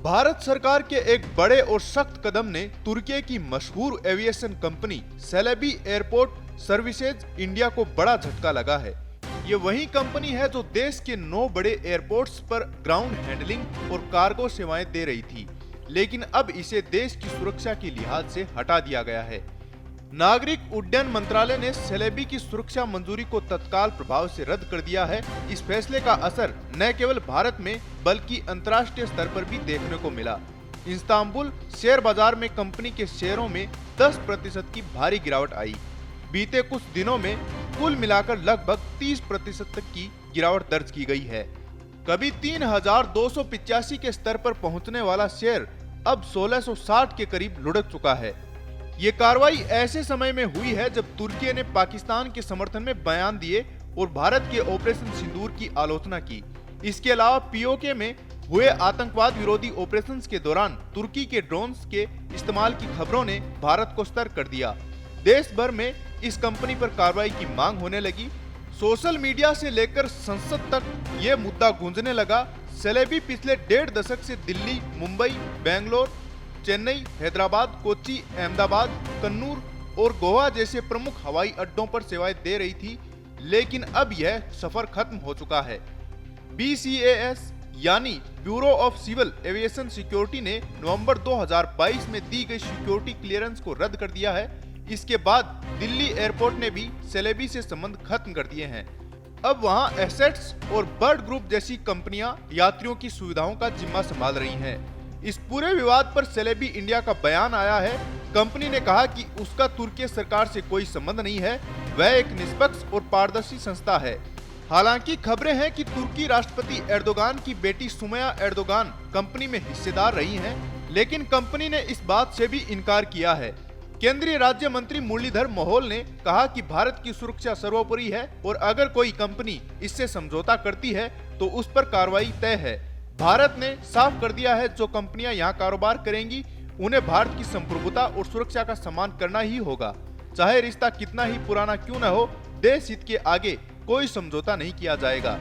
भारत सरकार के एक बड़े और सख्त कदम ने तुर्की की मशहूर aviation company Celebi airport services India को बड़ा झटका लगा है। ये वही कंपनी है जो देश के 9 बड़े एयरपोर्ट्स पर ग्राउंड हैंडलिंग और कार्गो सेवाएं दे रही थी, लेकिन अब इसे देश की सुरक्षा के लिहाज से हटा दिया गया है। नागरिक उड्डयन मंत्रालय ने सेलेबी की सुरक्षा मंजूरी को तत्काल प्रभाव से रद्द कर दिया है। इस फैसले का असर न केवल भारत में बल्कि अंतर्राष्ट्रीय स्तर पर भी देखने को मिला। इस्तांबुल शेयर बाजार में कंपनी के शेयरों में 10% की भारी गिरावट आई। बीते कुछ दिनों में कुल मिलाकर लगभग 30% तक की गिरावट दर्ज की गई है। कभी 3285 के स्तर पर पहुंचने वाला शेयर अब 1660 के करीब लुढ़क चुका है। ये कार्रवाई ऐसे समय में हुई है जब तुर्की ने पाकिस्तान के समर्थन में बयान दिए और भारत के ऑपरेशन सिंदूर की आलोचना की। इसके अलावा पीओके में हुए आतंकवाद विरोधी ऑपरेशंस के दौरान तुर्की के ड्रोन्स के इस्तेमाल की खबरों ने भारत को सतर्क कर दिया। देश भर में इस कंपनी पर कार्रवाई की मांग होने लगी। सोशल मीडिया से लेकर संसद तक ये मुद्दा गूंजने लगा। सेलेबी पिछले 1.5 दशक से दिल्ली, मुंबई, बेंगलोर, चेन्नई, हैदराबाद, कोच्चि, अहमदाबाद, कन्नूर और गोवा जैसे प्रमुख हवाई अड्डों पर सेवाएं दे रही थी, लेकिन अब यह सफर खत्म हो चुका है। BCAS यानी bureau of civil aviation security ने नवंबर 2022 में दी गई सिक्योरिटी क्लियरेंस को रद्द कर दिया है। इसके बाद दिल्ली एयरपोर्ट ने भी सेलेबी से संबंध खत्म कर दिए हैं। अब वहां एसेट्स और बर्ड ग्रुप जैसी कंपनियां यात्रियों की सुविधाओं का जिम्मा संभाल रही हैं। इस पूरे विवाद पर सेलेबी इंडिया का बयान आया है। कंपनी ने कहा कि उसका तुर्की सरकार से कोई संबंध नहीं है, वह एक निष्पक्ष और पारदर्शी संस्था है। हालांकि खबरें हैं कि तुर्की राष्ट्रपति एर्दोगान की बेटी सुमैया एर्दोगान कंपनी में हिस्सेदार रही हैं, लेकिन कंपनी ने इस बात से भी इनकार किया है। केंद्रीय राज्य मंत्री मुरलीधर मोहोल ने कहा कि भारत की सुरक्षा सर्वोपरि है और अगर कोई कंपनी इससे समझौता करती है तो उस पर कार्रवाई तय है। भारत ने साफ कर दिया है जो कंपनियां यहां कारोबार करेंगी उन्हें भारत की संप्रभुता और सुरक्षा का सम्मान करना ही होगा। चाहे रिश्ता कितना ही पुराना क्यों न हो, देश हित के आगे कोई समझौता नहीं किया जाएगा।